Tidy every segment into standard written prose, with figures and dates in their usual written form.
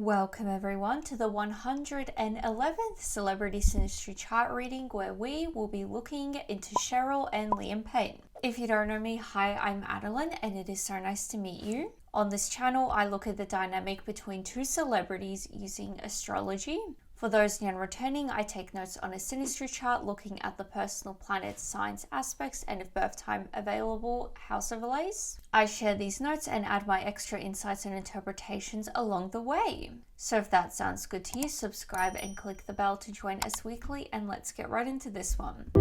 Welcome everyone to the 111th Celebrity Synastry chart reading, where we will be looking into Cheryl and Liam Payne. If you don't know me, hi, I'm Adeline and it is so nice to meet you. On this channel, I look at the dynamic between two celebrities using astrology. For those new and returning, I take notes on a synastry chart looking at the personal planets, signs, aspects, and if birth time available, house overlays. I share these notes and add my extra insights and interpretations along the way. So if that sounds good to you, subscribe and click the bell to join us weekly, and let's get right into this one.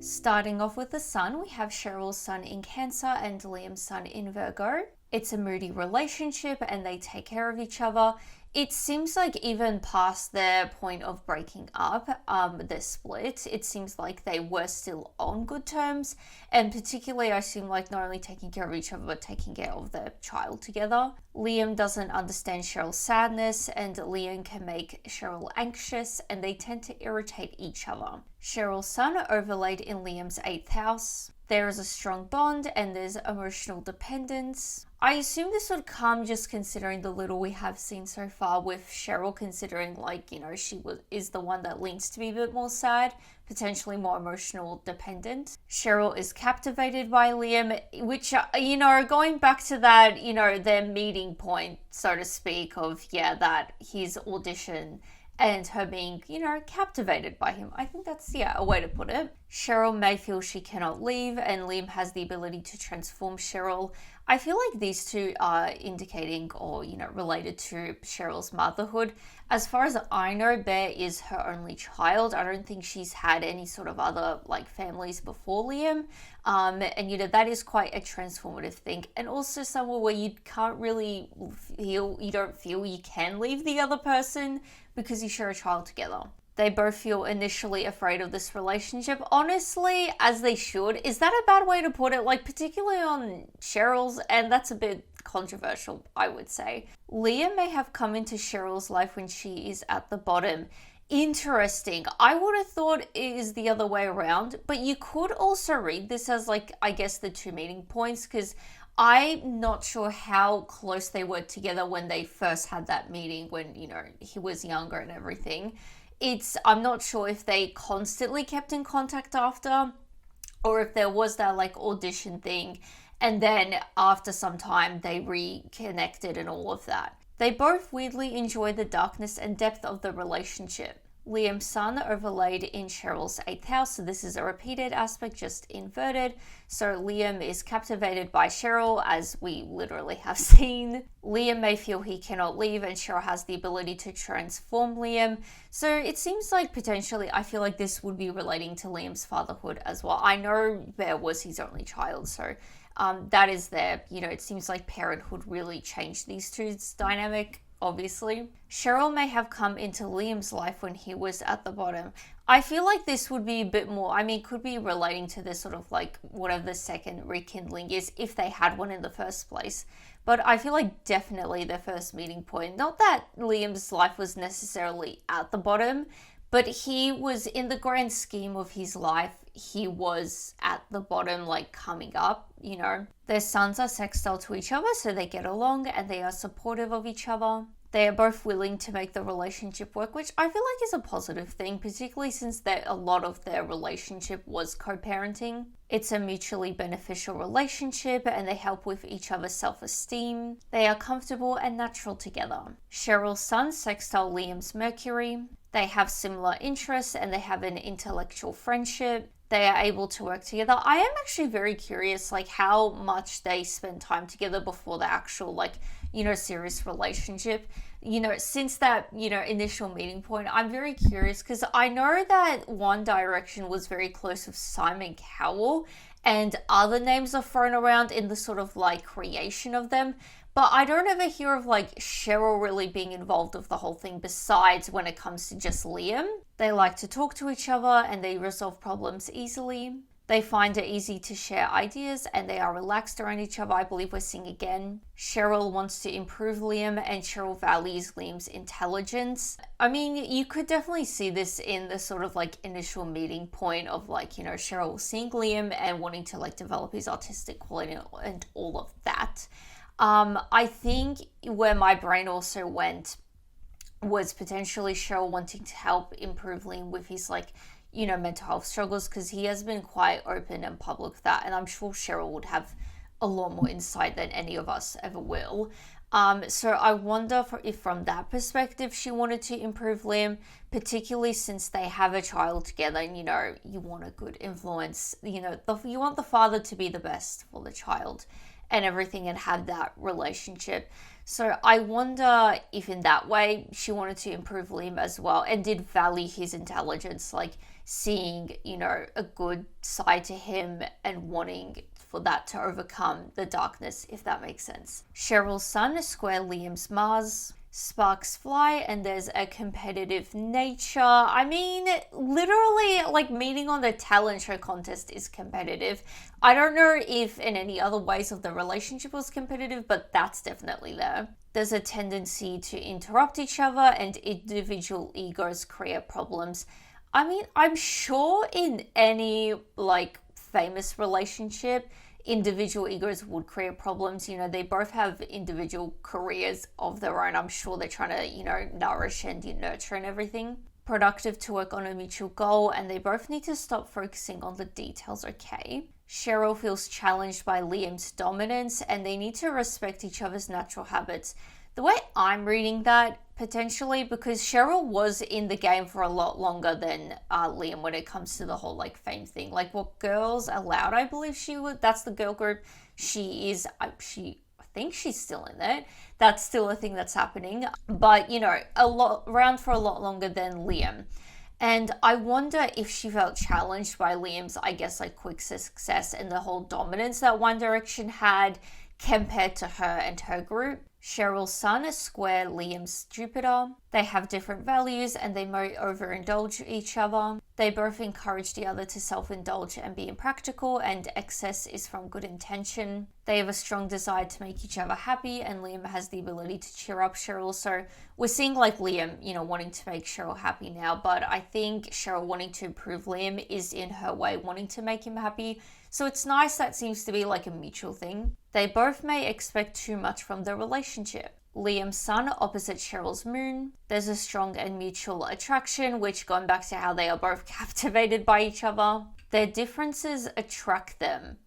Starting off with the sun, we have Cheryl's sun in Cancer and Liam's sun in Virgo. It's a moody relationship and they take care of each other. It seems like even past their point of breaking up, the split, it seems like they were still on good terms. And particularly, I seem like not only taking care of each other, but taking care of their child together. Liam doesn't understand Cheryl's sadness, and Liam can make Cheryl anxious, and they tend to irritate each other. Cheryl's sun overlaid in Liam's 8th house. There is a strong bond and there's emotional dependence. I assume this would come just considering the little we have seen so far with Cheryl, considering she is the one that leans to be a bit more sad, potentially more emotional dependent. Cheryl is captivated by Liam, which, going back to that, their meeting point, so to speak, of, that his audition and her being, captivated by him. I think that's, a way to put it. Cheryl may feel she cannot leave, and Liam has the ability to transform Cheryl. I feel like these two are indicating or, related to Cheryl's motherhood. As far as I know, Bear is her only child. I don't think she's had any sort of other, families before Liam. And, that is quite a transformative thing. And also somewhere where you can't really you don't feel you can leave the other person because you share a child together. They both feel initially afraid of this relationship, honestly, as they should. Is that a bad way to put it? Particularly on Cheryl's, and that's a bit controversial, I would say. Liam may have come into Cheryl's life when she is at the bottom. Interesting. I would have thought it is the other way around, but you could also read this as, I guess the two meeting points, because I'm not sure how close they were together when they first had that meeting when, he was younger and everything. I'm not sure if they constantly kept in contact after, or if there was that audition thing and then after some time they reconnected and all of that. They both weirdly enjoy the darkness and depth of the relationship. Liam's sun overlaid in Cheryl's 8th house, so this is a repeated aspect, just inverted. So Liam is captivated by Cheryl, as we literally have seen. Liam may feel he cannot leave, and Cheryl has the ability to transform Liam. So it seems like potentially, I feel like this would be relating to Liam's fatherhood as well. I know Bear was his only child, so that is there. It seems like parenthood really changed these two's dynamic. Obviously, Cheryl may have come into Liam's life when he was at the bottom. I feel like this would be a bit more, could be relating to this sort of whatever the second rekindling is, if they had one in the first place. But I feel like definitely the first meeting point, not that Liam's life was necessarily at the bottom, but he was, in the grand scheme of his life, he was at the bottom, coming up, Their suns are sextile to each other, so they get along and they are supportive of each other. They are both willing to make the relationship work, which I feel like is a positive thing, particularly since a lot of their relationship was co-parenting. It's a mutually beneficial relationship and they help with each other's self-esteem. They are comfortable and natural together. Cheryl's sun sextile Liam's Mercury. They have similar interests and they have an intellectual friendship. They are able to work together. I am actually very curious, how much they spend time together before the actual, serious relationship. Since that, initial meeting point, I'm very curious because I know that One Direction was very close with Simon Cowell and other names are thrown around in the sort of creation of them. But I don't ever hear of Cheryl really being involved with the whole thing besides when it comes to just Liam. They like to talk to each other and they resolve problems easily. They find it easy to share ideas and they are relaxed around each other. I believe we're seeing again. Cheryl wants to improve Liam and Cheryl values Liam's intelligence. You could definitely see this in the sort of initial meeting point of Cheryl seeing Liam and wanting to develop his artistic quality and all of that. I think where my brain also went was potentially Cheryl wanting to help improve Liam with his mental health struggles, because he has been quite open and public with that, and I'm sure Cheryl would have a lot more insight than any of us ever will. So I wonder if from that perspective she wanted to improve Liam, particularly since they have a child together, and you want a good influence, you want the father to be the best for the child and everything and have that relationship. So I wonder if in that way she wanted to improve Liam as well and did value his intelligence, like seeing, a good side to him and wanting for that to overcome the darkness, if that makes sense. Cheryl's Sun square Liam's Mars. Sparks fly and there's a competitive nature. I mean, literally, like, meeting on the talent show contest is competitive. I don't know if in any other ways of the relationship was competitive, but that's definitely there. There's a tendency to interrupt each other and individual egos create problems. I mean, I'm sure in any, famous relationship, individual egos would create problems. They both have individual careers of their own. I'm sure they're trying to, nourish and nurture and everything. Productive to work on a mutual goal, and they both need to stop focusing on the details, okay? Cheryl feels challenged by Liam's dominance, and they need to respect each other's natural habits. The way I'm reading that, potentially, because Cheryl was in the game for a lot longer than Liam when it comes to the whole fame thing. Like, what Girls Aloud, I believe she would. That's the girl group. She is. I think she's still in there. That's still a thing that's happening. But around for a lot longer than Liam. And I wonder if she felt challenged by Liam's, quick success and the whole dominance that One Direction had compared to her and her group. Cheryl's Sun is square Liam's Jupiter. They have different values and they may overindulge each other. They both encourage the other to self-indulge and be impractical, and excess is from good intention. They have a strong desire to make each other happy, and Liam has the ability to cheer up Cheryl. So we're seeing Liam, wanting to make Cheryl happy now, but I think Cheryl wanting to improve Liam is in her way wanting to make him happy. So it's nice that seems to be a mutual thing. They both may expect too much from the relationship. Liam's Sun opposite Cheryl's Moon. There's a strong and mutual attraction, which, going back to how they are both captivated by each other, their differences attract them.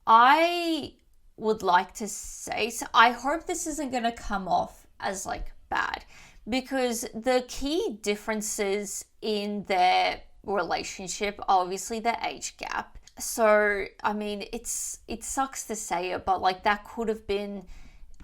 I would like to say, so I hope this isn't going to come off as bad, because the key differences in their relationship are obviously the age gap. So, I mean, it sucks to say it, but that could have been,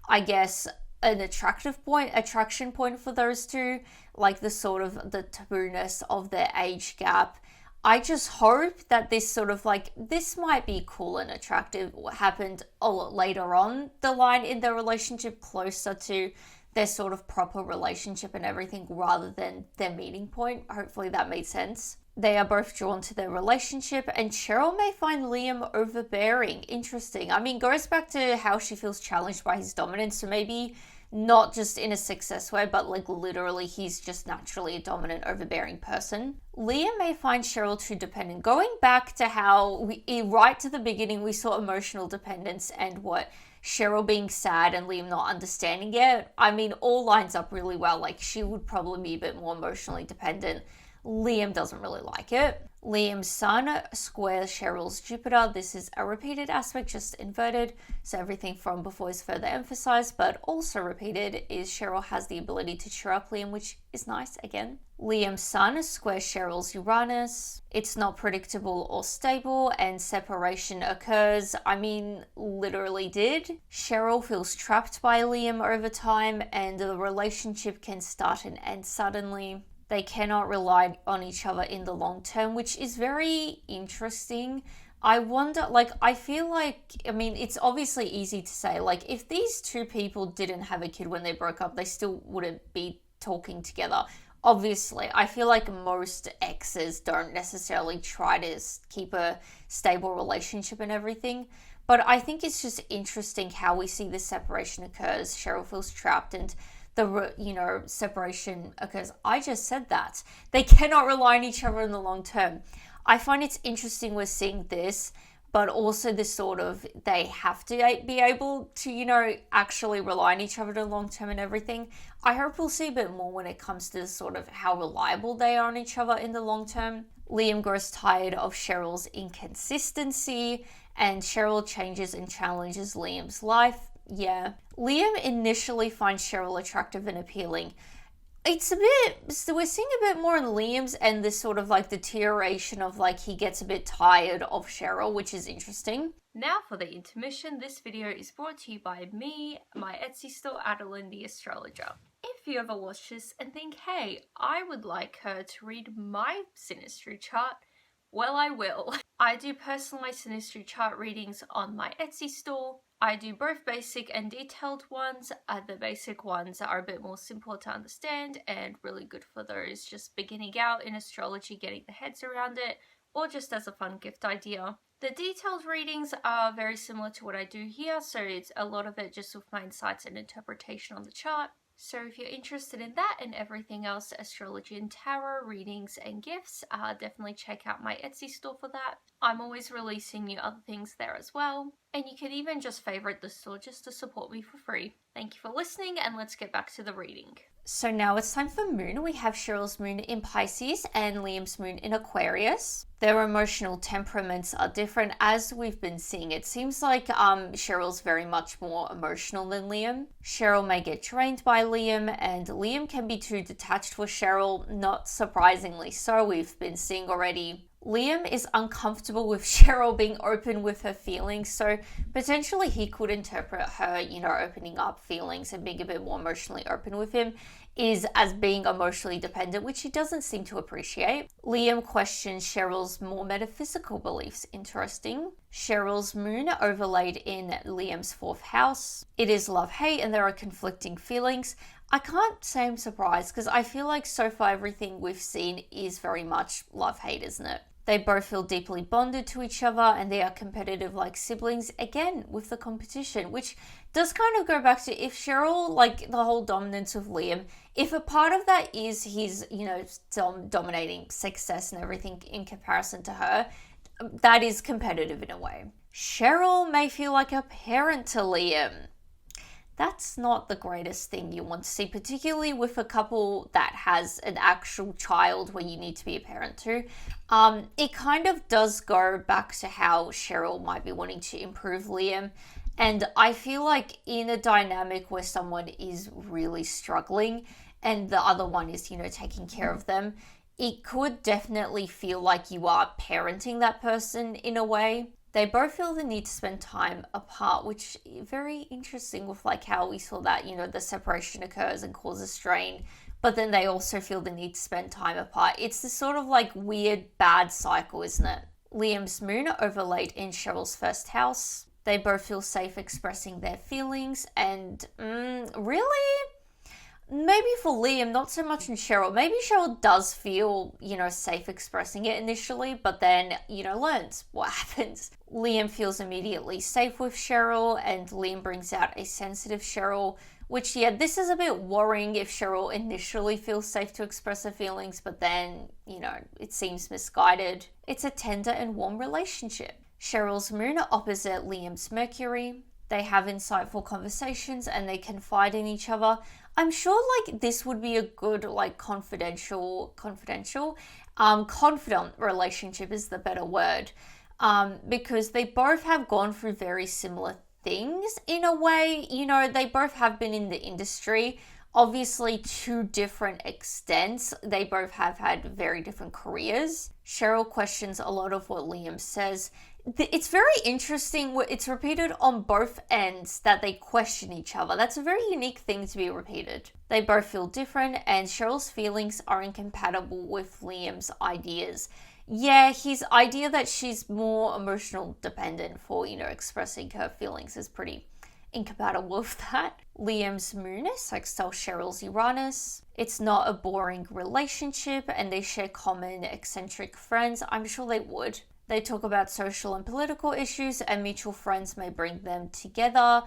I guess, an attraction point for those two, the sort of the tabooness of their age gap. I just hope that this sort of this might be cool and attractive what happened a lot later on the line in their relationship, closer to their sort of proper relationship and everything, rather than their meeting point. Hopefully that made sense. They are both drawn to their relationship, and Cheryl may find Liam overbearing. Interesting. I mean, goes back to how she feels challenged by his dominance, so maybe not just in a success way, but literally he's just naturally a dominant, overbearing person. Liam may find Cheryl too dependent. Going back to how right to the beginning, we saw emotional dependence and what Cheryl being sad and Liam not understanding it. I mean, all lines up really well. She would probably be a bit more emotionally dependent. Liam doesn't really like it. Liam's Sun squares Cheryl's Jupiter. This is a repeated aspect, just inverted. So everything from before is further emphasized, but also repeated is Cheryl has the ability to cheer up Liam, which is nice again. Liam's Sun squares Cheryl's Uranus. It's not predictable or stable, and separation occurs. I mean, literally did. Cheryl feels trapped by Liam over time, and the relationship can start and end suddenly. They cannot rely on each other in the long term, which is very interesting. I wonder, I feel I mean, it's obviously easy to say, if these two people didn't have a kid when they broke up, they still wouldn't be talking together. Obviously, I feel most exes don't necessarily try to keep a stable relationship and everything. But I think it's just interesting how we see this separation occurs. Cheryl feels trapped, and the separation occurs. I just said that. They cannot rely on each other in the long term. I find it's interesting we're seeing this, but also this sort of, they have to be able to, you know, actually rely on each other in the long term and everything. I hope we'll see a bit more when it comes to sort of how reliable they are on each other in the long term. Liam grows tired of Cheryl's inconsistency, and Cheryl changes and challenges Liam's life. Yeah. Liam initially finds Cheryl attractive and appealing. It's a bit, so we're seeing a bit more in Liam's and this sort of like deterioration of like he gets a bit tired of Cheryl, which is interesting. Now for the intermission. This video is brought to you by me, my Etsy store, Adeline the Astrologer. If you ever watch this and think, hey, I would like her to read my Synastry chart, well, I will. I do personalized Synastry chart readings on my Etsy store. I do both basic and detailed ones. The basic ones are a bit more simple to understand and really good for those just beginning out in astrology, getting their heads around it, or just as a fun gift idea. The detailed readings are very similar to what I do here, so it's a lot of it just with my insights and interpretation on the chart. So if you're interested in that and everything else, astrology and tarot, readings and gifts, definitely check out my Etsy store for that. I'm always releasing new other things there as well. And you can even just favorite the store just to support me for free. Thank you for listening, and let's get back to the reading. So now it's time for moon. We have Cheryl's moon in Pisces and Liam's moon in Aquarius. Their emotional temperaments are different, as we've been seeing. It seems like Cheryl's very much more emotional than Liam. Cheryl may get drained by Liam, and Liam can be too detached for Cheryl, not surprisingly so. We've been seeing already. Liam is uncomfortable with Cheryl being open with her feelings, so potentially he could interpret her, you know, opening up feelings and being a bit more emotionally open with him is as being emotionally dependent, which he doesn't seem to appreciate. Liam questions Cheryl's more metaphysical beliefs. Interesting. Cheryl's moon overlaid in Liam's 4th house. It is love-hate and there are conflicting feelings. I can't say I'm surprised because I feel like so far everything we've seen is very much love-hate, isn't it? They both feel deeply bonded to each other and they are competitive like siblings, again, with the competition, which does kind of go back to if Cheryl, like the whole dominance of Liam, if a part of that is his, you know, dominating success and everything in comparison to her, that is competitive in a way. Cheryl may feel like a parent to Liam. That's not the greatest thing you want to see, particularly with a couple that has an actual child where you need to be a parent to. It kind of does go back to how Cheryl might be wanting to improve Liam. And I feel like in a dynamic where someone is really struggling and the other one is, you know, taking care of them, it could definitely feel like you are parenting that person in a way. They both feel the need to spend time apart, which is very interesting with like how we saw that, you know, the separation occurs and causes strain, but then they also feel the need to spend time apart. It's this sort of like weird bad cycle, isn't it? Liam's moon overlaid in Cheryl's 1st house. They both feel safe expressing their feelings and really? Maybe for Liam, not so much in Cheryl. Maybe Cheryl does feel, you know, safe expressing it initially, but then, you know, learns what happens. Liam feels immediately safe with Cheryl, and Liam brings out a sensitive Cheryl, which, yeah, this is a bit worrying if Cheryl initially feels safe to express her feelings, but then, you know, it seems misguided. It's a tender and warm relationship. Cheryl's moon opposite Liam's Mercury. They have insightful conversations and they confide in each other. I'm sure like this would be a good like confident relationship is the better word, because they both have gone through very similar things in a way. You know, they both have been in the industry, obviously to different extents. They both have had very different careers. Cheryl questions a lot of what Liam says. It's very interesting. It's repeated on both ends that they question each other. That's a very unique thing to be repeated. They both feel different, and Cheryl's feelings are incompatible with Liam's ideas. Yeah, his idea that she's more emotional dependent for, you know, expressing her feelings is pretty incompatible with that. Liam's moon is sextile Cheryl's Uranus. It's not a boring relationship, and they share common eccentric friends. I'm sure they would. They talk about social and political issues, and mutual friends may bring them together.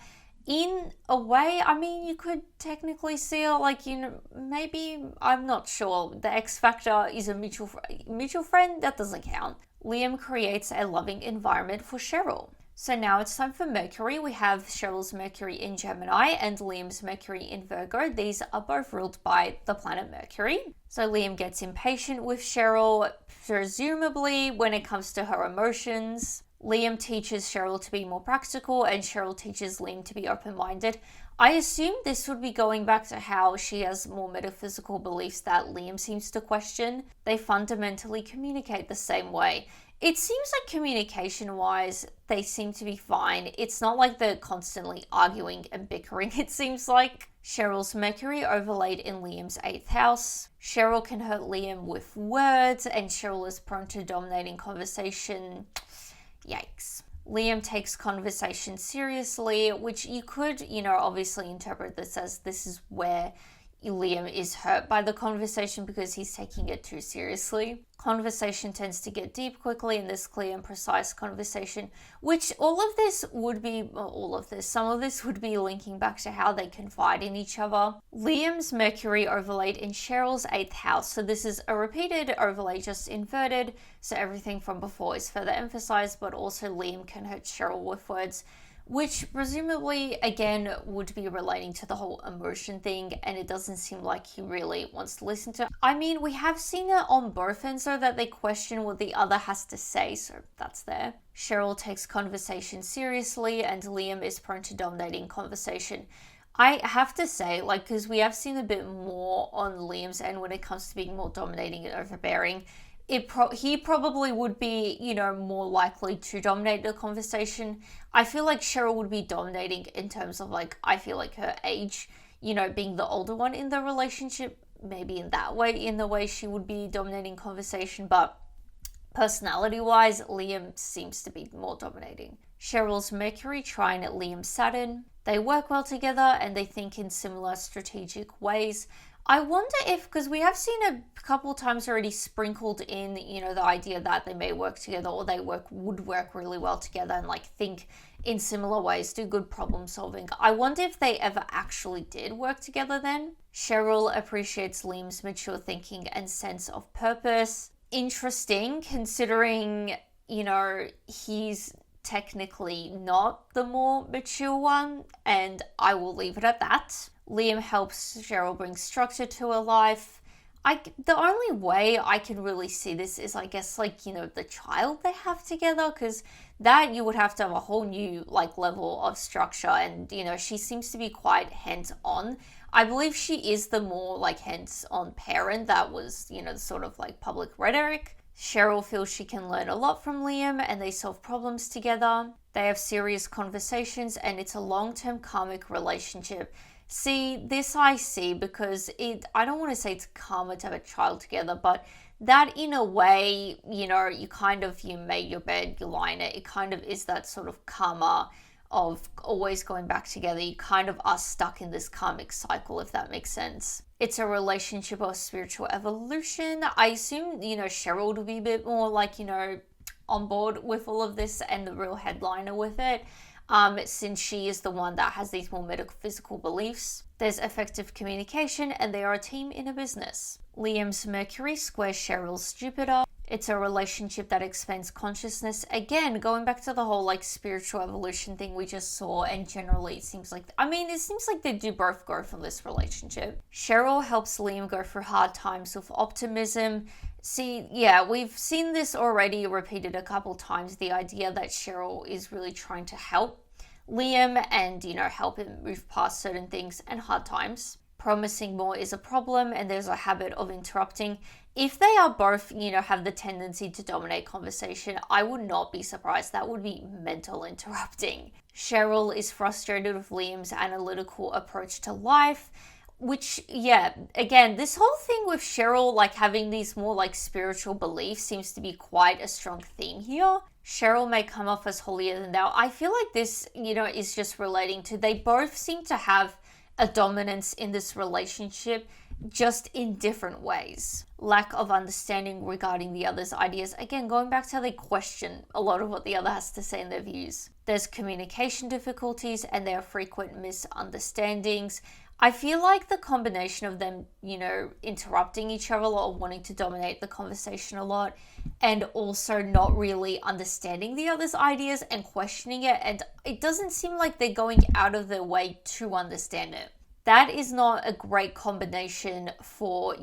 In a way, I mean, you could technically see it like, you know, maybe, I'm not sure. The X Factor is a mutual friend. That doesn't count. Liam creates a loving environment for Cheryl. So now it's time for Mercury. We have Cheryl's Mercury in Gemini and Liam's Mercury in Virgo. These are both ruled by the planet Mercury. So Liam gets impatient with Cheryl, presumably when it comes to her emotions. Liam teaches Cheryl to be more practical and Cheryl teaches Liam to be open-minded. I assume this would be going back to how she has more metaphysical beliefs that Liam seems to question. They fundamentally communicate the same way. It seems like communication-wise, they seem to be fine. It's not like they're constantly arguing and bickering, it seems like. Cheryl's Mercury overlaid in Liam's 8th house. Cheryl can hurt Liam with words, and Cheryl is prone to dominating conversation. Yikes. Liam takes conversation seriously, which you could, obviously interpret this as this is where Liam is hurt by the conversation because he's taking it too seriously. Conversation tends to get deep quickly in this clear and precise conversation, which some of this would be linking back to how they confide in each other. Liam's Mercury overlaid in Cheryl's 8th house. So this is a repeated overlay, just inverted. So everything from before is further emphasized, but also Liam can hurt Cheryl with words, which presumably, again, would be relating to the whole emotion thing, and it doesn't seem like he really wants to listen to. I mean, we have seen it on both ends, though, that they question what the other has to say, so that's there. Cheryl takes conversation seriously, and Liam is prone to dominating conversation. I have to say, because we have seen a bit more on Liam's end when it comes to being more dominating and overbearing, he probably would be, more likely to dominate the conversation. I feel like Cheryl would be dominating in terms of, I feel like her age, being the older one in the relationship, maybe in the way she would be dominating conversation, but personality-wise, Liam seems to be more dominating. Cheryl's Mercury trine at Liam's Saturn. They work well together and they think in similar strategic ways. I wonder if, because we have seen a couple times already sprinkled in, the idea that they may work together or they would work really well together and think in similar ways, do good problem solving. I wonder if they ever actually did work together then. Cheryl appreciates Liam's mature thinking and sense of purpose. Interesting, considering, he's technically not the more mature one, and I will leave it at that. Liam helps Cheryl bring structure to her life. The only way I can really see this is, I guess, the child they have together, because that you would have to have a whole new, level of structure, and, she seems to be quite hands-on. I believe she is the more, hands-on parent that was, the sort of, public rhetoric. Cheryl feels she can learn a lot from Liam, and they solve problems together. They have serious conversations, and it's a long-term karmic relationship. See, this I see because I don't want to say it's karma to have a child together, but that in a way, you made your bed, you lie in it. It kind of is that sort of karma of always going back together. You kind of are stuck in this karmic cycle, if that makes sense. It's a relationship of spiritual evolution. I assume, Cheryl will be a bit more on board with all of this and the real headliner with it. Since she is the one that has these more metaphysical beliefs. There's effective communication and they are a team in a business. Liam's Mercury squares Cheryl's Jupiter. It's a relationship that expands consciousness. Again, going back to the whole spiritual evolution thing we just saw, and generally it seems like they do both go from this relationship. Cheryl helps Liam go through hard times with optimism. See, yeah, we've seen this already repeated a couple times, the idea that Cheryl is really trying to help Liam and, help him move past certain things and hard times. Promising more is a problem and there's a habit of interrupting. If they are both, have the tendency to dominate conversation, I would not be surprised. That would be mental interrupting. Cheryl is frustrated with Liam's analytical approach to life. Which, yeah, again, this whole thing with Cheryl, having these more, spiritual beliefs seems to be quite a strong theme here. Cheryl may come off as holier than thou. I feel like this, is just relating to they both seem to have a dominance in this relationship, just in different ways. Lack of understanding regarding the other's ideas. Again, going back to how they question a lot of what the other has to say in their views. There's communication difficulties and there are frequent misunderstandings. I feel like the combination of them, interrupting each other or wanting to dominate the conversation a lot, and also not really understanding the other's ideas and questioning it, and it doesn't seem like they're going out of their way to understand it. That is not a great combination for,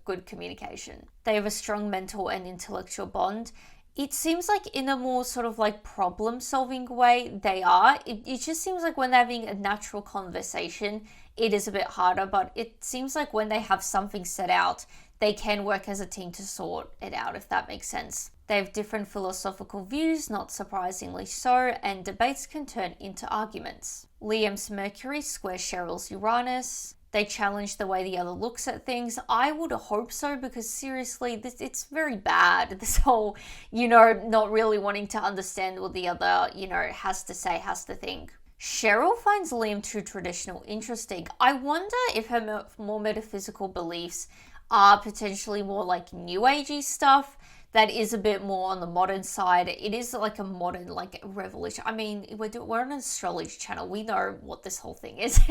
good communication. They have a strong mental and intellectual bond. It seems like in a more sort of like problem solving way they are. It just seems like when they're having a natural conversation, it is a bit harder, but it seems like when they have something set out, they can work as a team to sort it out, if that makes sense. They have different philosophical views, not surprisingly so, and debates can turn into arguments. Liam's Mercury squares Cheryl's Uranus. They challenge the way the other looks at things. I would hope so, because seriously, it's very bad. This whole, not really wanting to understand what the other, has to say, has to think. Cheryl finds Liam too traditional interesting. I wonder if her more metaphysical beliefs are potentially more like new agey stuff that is a bit more on the modern side. It is like a modern, like, revolution. I mean, we're on an astrology channel. We know what this whole thing is.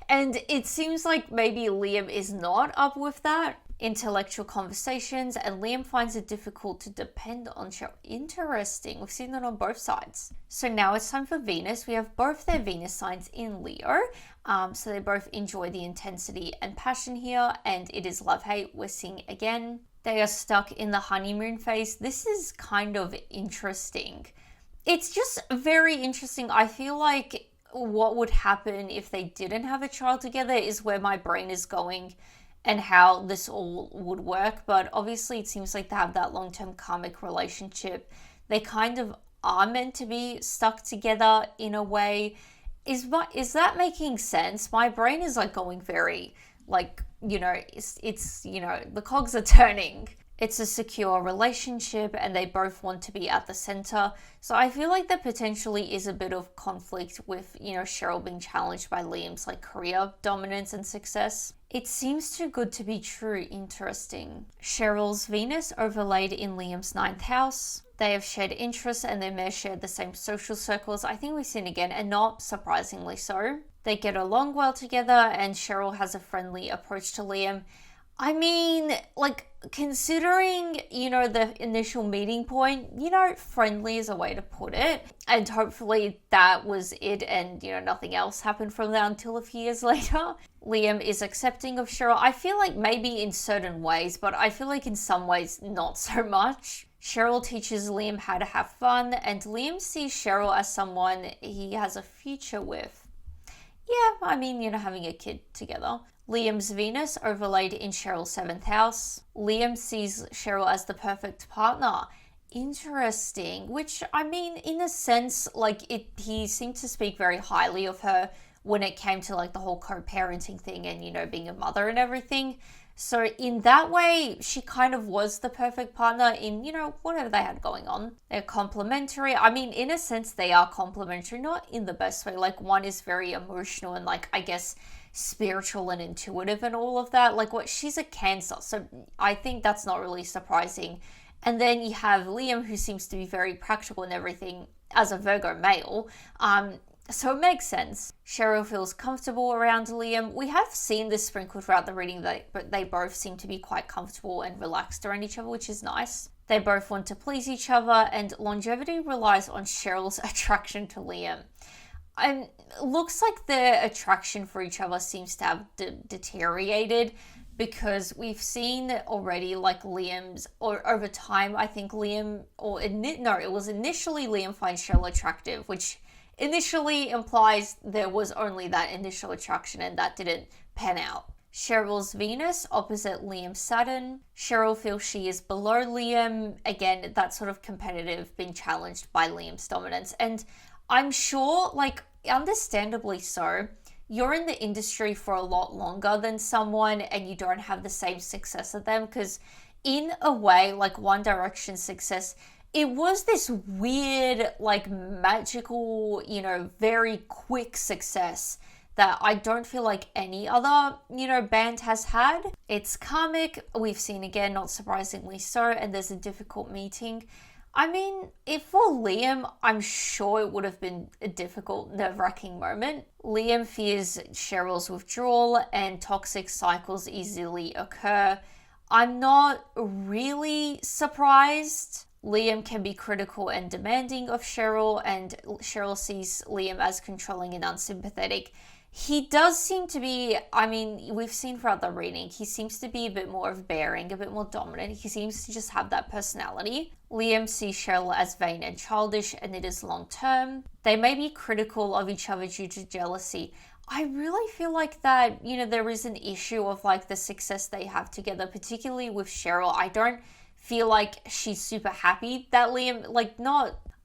And it seems like maybe Liam is not up with that. Intellectual conversations, and Liam finds it difficult to depend on Cheryl. Interesting. We've seen that on both sides. So now it's time for Venus. We have both their Venus signs in Leo. So they both enjoy the intensity and passion here, and it is love-hate. We're seeing again. They are stuck in the honeymoon phase. This is kind of interesting. It's just very interesting. I feel like what would happen if they didn't have a child together is where my brain is going and how this all would work. But obviously it seems like they have that long-term karmic relationship. They kind of are meant to be stuck together in a way. Is that making sense? My brain is like going very like, it's the cogs are turning. It's a secure relationship and they both want to be at the center. So I feel like there potentially is a bit of conflict with, Cheryl being challenged by Liam's like career dominance and success. It seems too good to be true. Interesting. Cheryl's Venus overlaid in Liam's 9th house. They have shared interests and they may have shared the same social circles. I think we've seen again, and not surprisingly so. They get along well together and Cheryl has a friendly approach to Liam. I mean, like, considering, the initial meeting point, friendly is a way to put it. And hopefully that was it and, nothing else happened from that until a few years later. Liam is accepting of Cheryl. I feel like maybe in certain ways, but I feel like in some ways not so much. Cheryl teaches Liam how to have fun, and Liam sees Cheryl as someone he has a future with. Yeah, I mean, having a kid together. Liam's Venus overlaid in Cheryl's 7th house. Liam sees Cheryl as the perfect partner. Interesting. Which, I mean, in a sense, like, he seemed to speak very highly of her when it came to, like, the whole co-parenting thing and, being a mother and everything. So in that way, she kind of was the perfect partner in, whatever they had going on. They're complementary. I mean, in a sense, they are complementary, not in the best way. Like, one is very emotional and, like, I guess, spiritual and intuitive and all of that. Like, she's a Cancer, so I think that's not really surprising. And then you have Liam, who seems to be very practical and everything as a Virgo male. So it makes sense. Cheryl feels comfortable around Liam. We have seen this sprinkled throughout the reading, but they both seem to be quite comfortable and relaxed around each other, which is nice. They both want to please each other, and longevity relies on Cheryl's attraction to Liam. And it looks like their attraction for each other seems to have deteriorated, because we've seen already, like, Liam's, or over time, I think it was initially Liam finds Cheryl attractive, which initially implies there was only that initial attraction and that didn't pan out. Cheryl's Venus opposite Liam's Saturn. Cheryl feels she is below Liam. Again, that sort of competitive, being challenged by Liam's dominance. And I'm sure, like, understandably so, you're in the industry for a lot longer than someone and you don't have the same success as them, because in a way, like, One Direction success, it was this weird, like, magical, very quick success that I don't feel like any other, band has had. It's karmic, we've seen again, not surprisingly so, and there's a difficult meeting. I mean, if for Liam, I'm sure it would have been a difficult, nerve-wracking moment. Liam fears Cheryl's withdrawal and toxic cycles easily occur. I'm not really surprised. Liam can be critical and demanding of Cheryl, and Cheryl sees Liam as controlling and unsympathetic. He does seem to be, I mean, we've seen throughout the reading, he seems to be a bit more of bearing, a bit more dominant. He seems to just have that personality. Liam sees Cheryl as vain and childish, and it is long term. They may be critical of each other due to jealousy. I really feel like that, there is an issue of like the success they have together, particularly with Cheryl. I don't feel like she's super happy that Liam,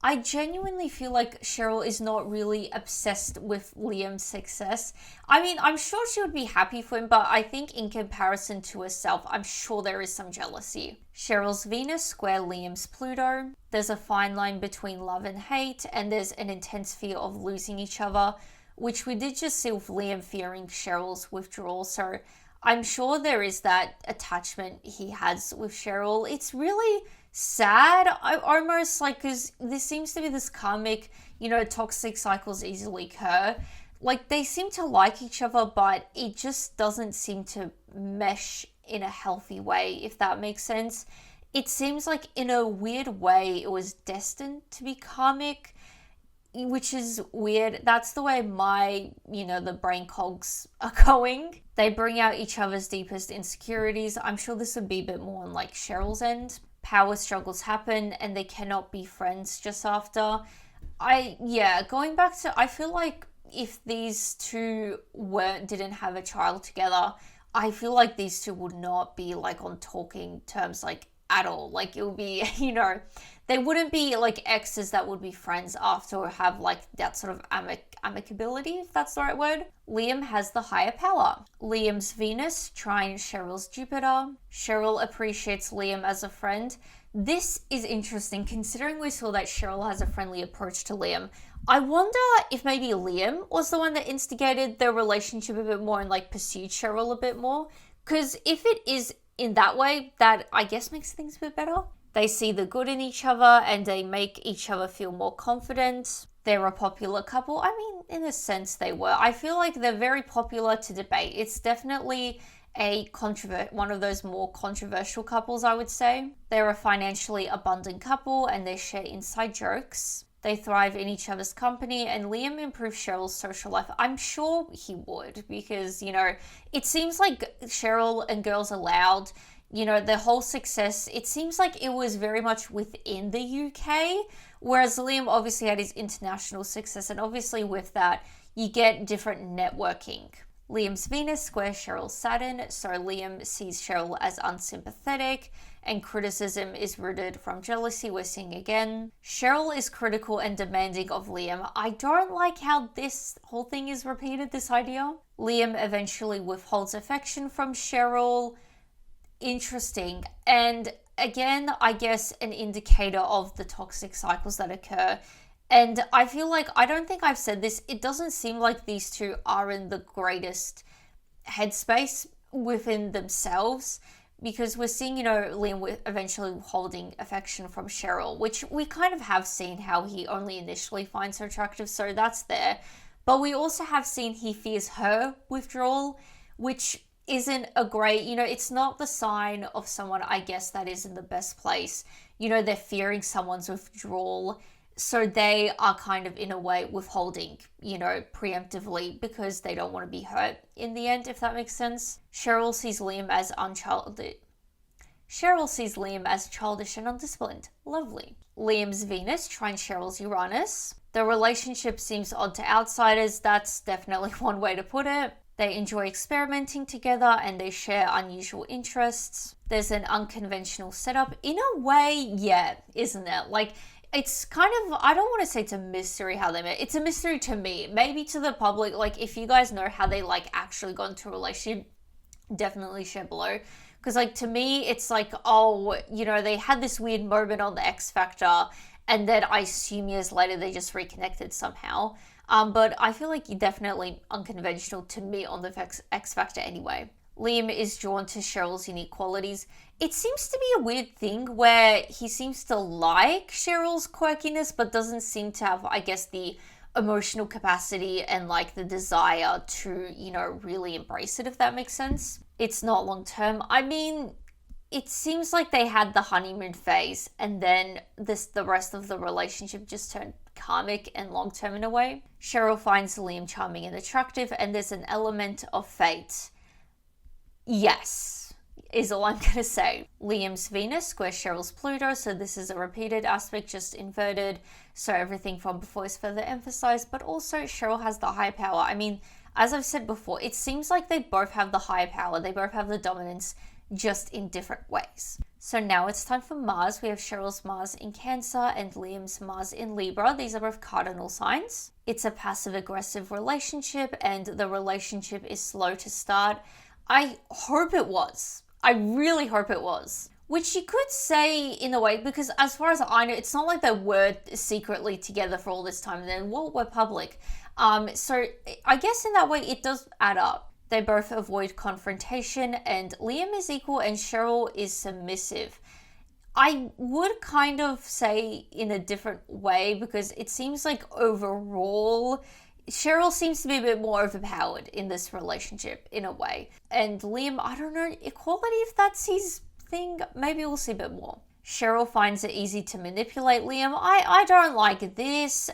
I genuinely feel like Cheryl is not really obsessed with Liam's success. I mean, I'm sure she would be happy for him, but I think in comparison to herself, I'm sure there is some jealousy. Cheryl's Venus square Liam's Pluto. There's a fine line between love and hate, and there's an intense fear of losing each other, which we did just see with Liam fearing Cheryl's withdrawal, so I'm sure there is that attachment he has with Cheryl. It's really sad, almost like, because there seems to be this karmic, toxic cycles easily occur. Like, they seem to like each other, but it just doesn't seem to mesh in a healthy way, if that makes sense. It seems like in a weird way it was destined to be karmic, which is weird. That's the way my, the brain cogs are going. They bring out each other's deepest insecurities. I'm sure this would be a bit more on like Cheryl's end. Power struggles happen and they cannot be friends just after. Going back to, I feel like if these two didn't have a child together, I feel like these two would not be like on talking terms like at all. Like, it would be, they wouldn't be like exes that would be friends after, or have like that sort of amicability, if that's the right word. Liam has the higher power. Liam's Venus trine Cheryl's Jupiter. Cheryl appreciates Liam as a friend. This is interesting considering we saw that Cheryl has a friendly approach to Liam. I wonder if maybe Liam was the one that instigated their relationship a bit more and like pursued Cheryl a bit more. Because if it is in that way, that I guess makes things a bit better. They see the good in each other and they make each other feel more confident. They're a popular couple. I mean, in a sense they were. I feel like they're very popular to debate. It's definitely one of those more controversial couples, I would say. They're a financially abundant couple and they share inside jokes. They thrive in each other's company, and Liam improves Cheryl's social life. I'm sure he would, because, it seems like Cheryl and Girls Aloud, their whole success, it seems like it was very much within the UK, whereas Liam obviously had his international success, and obviously with that, you get different networking. Liam's Venus squares Cheryl's Saturn, so Liam sees Cheryl as unsympathetic, and criticism is rooted from jealousy, we're seeing again. Cheryl is critical and demanding of Liam. I don't like how this whole thing is repeated, this idea. Liam eventually withholds affection from Cheryl. Interesting. And again, I guess an indicator of the toxic cycles that occur. And I feel like, I don't think I've said this, it doesn't seem like these two are in the greatest headspace within themselves, because we're seeing, Liam eventually holding affection from Cheryl, which we kind of have seen how he only initially finds her attractive, so that's there. But we also have seen he fears her withdrawal, which isn't a great, it's not the sign of someone, I guess, that is in the best place. They're fearing someone's withdrawal, so they are kind of in a way withholding, preemptively, because they don't want to be hurt in the end, if that makes sense. Cheryl sees Liam as childish and undisciplined. Lovely. Liam's Venus trine Cheryl's Uranus. The relationship seems odd to outsiders. That's definitely one way to put it. They enjoy experimenting together and they share unusual interests. There's an unconventional setup. In a way, yeah, isn't it? Like, it's kind of, I don't want to say it's a mystery how they met. It's a mystery to me. Maybe to the public, like, if you guys know how they, like, actually got into a relationship, definitely share below. Because, like, to me, it's like, oh, they had this weird moment on the X Factor, and then I assume years later they just reconnected somehow. But I feel like definitely unconventional to me on the X Factor anyway. Liam is drawn to Cheryl's unique qualities. It seems to be a weird thing where he seems to like Cheryl's quirkiness, but doesn't seem to have, I guess, the emotional capacity and like the desire to, really embrace it, if that makes sense. It's not long term. I mean, it seems like they had the honeymoon phase and then the rest of the relationship just turned karmic and long term in a way. Cheryl finds Liam charming and attractive, and there's an element of fate. Yes, is all I'm gonna say. Liam's Venus squares Cheryl's Pluto, so this is a repeated aspect, just inverted. So everything from before is further emphasized, but also Cheryl has the high power. I mean, as I've said before, it seems like they both have the high power. They both have the dominance, just in different ways. So now it's time for Mars. We have Cheryl's Mars in Cancer and Liam's Mars in Libra. These are both cardinal signs. It's a passive-aggressive relationship, and the relationship is slow to start. I hope it was. I really hope it was. Which you could say in a way, because as far as I know, it's not like they were secretly together for all this time and then, well, we're public. So I guess in that way, it does add up. They both avoid confrontation, and Liam is equal and Cheryl is submissive. I would kind of say in a different way, because it seems like overall, Cheryl seems to be a bit more overpowered in this relationship in a way. And Liam, I don't know, equality, if that's his thing, maybe we'll see a bit more. Cheryl finds it easy to manipulate Liam. I don't like this.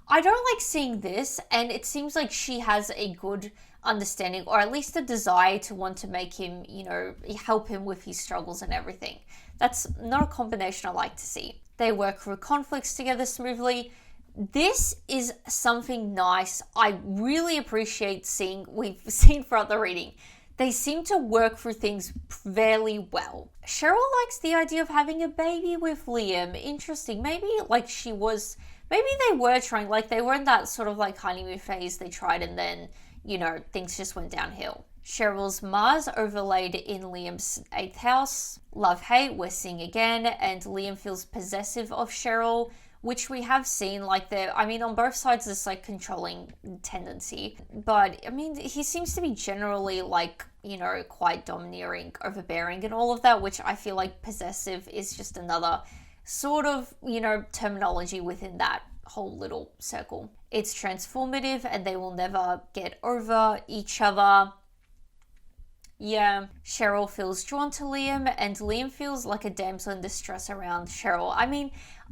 I don't like seeing this, and it seems like she has a good understanding, or at least a desire to want to make him, help him with his struggles and everything. That's not a combination I like to see. They work through conflicts together smoothly. This is something nice I really appreciate we've seen throughout the reading. They seem to work through things fairly well. Cheryl likes the idea of having a baby with Liam. Interesting. Maybe they were trying, like they were in that sort of like honeymoon phase they tried, and then, things just went downhill. Cheryl's Mars overlaid in Liam's 8th house. Love-hate, we're seeing again, and Liam feels possessive of Cheryl, which we have seen, on both sides, this like controlling tendency. But he seems to be generally quite domineering, overbearing and all of that, which I feel like possessive is just another sort of, terminology within that whole little circle. It's transformative and they will never get over each other. Yeah, Cheryl feels drawn to Liam, and Liam feels like a damsel in distress around Cheryl.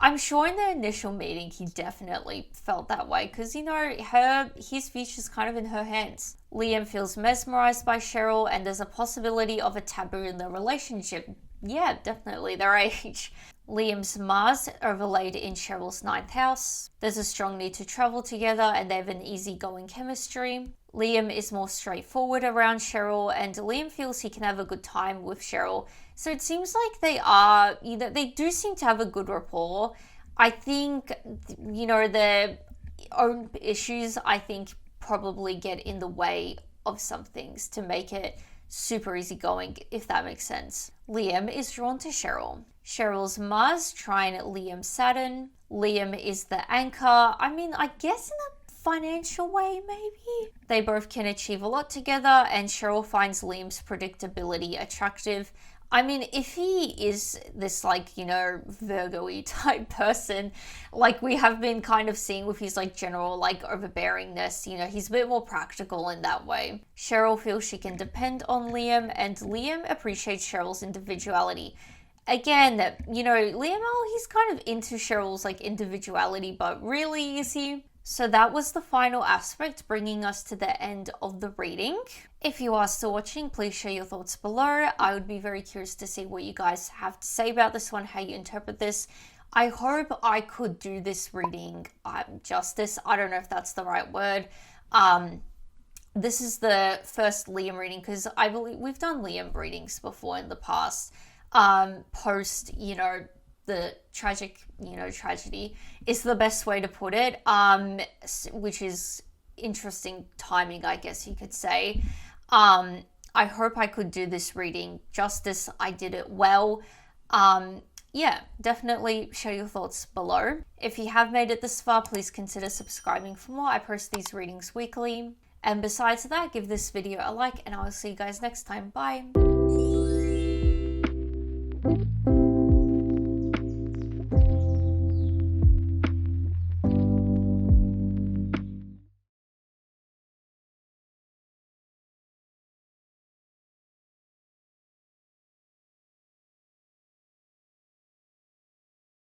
I'm sure in the initial meeting he definitely felt that way, because, his future's kind of in her hands. Liam feels mesmerized by Cheryl, and there's a possibility of a taboo in the relationship. Yeah, definitely, their age. Liam's Mars overlaid in Cheryl's 9th house. There's a strong need to travel together, and they have an easygoing chemistry. Liam is more straightforward around Cheryl, and Liam feels he can have a good time with Cheryl. So it seems like they do seem to have a good rapport. I think, their own issues, probably get in the way of some things to make it super easygoing, if that makes sense. Liam is drawn to Cheryl. Cheryl's Mars, Trine, Liam, Saturn. Liam is the anchor. I guess in a financial way, maybe. They both can achieve a lot together, and Cheryl finds Liam's predictability attractive. If he is this, Virgo-y type person, like we have been kind of seeing with his, general, overbearingness, he's a bit more practical in that way. Cheryl feels she can depend on Liam, and Liam appreciates Cheryl's individuality. Again, Liam, he's kind of into Cheryl's, individuality, but really, is he? So that was the final aspect, bringing us to the end of the reading. If you are still watching, please share your thoughts below. I would be very curious to see what you guys have to say about this one, how you interpret this. I hope I could do this reading justice. I don't know if that's the right word. This is the first Liam reading, because I believe we've done Liam readings before in the past. Post, the tragic, tragedy is the best way to put it, which is interesting timing, I guess you could say. I hope I could do this reading justice. I did it well. Yeah, definitely share your thoughts below. If you have made it this far, please consider subscribing for more. I post these readings weekly. And besides that, give this video a like and I will see you guys next time. Bye.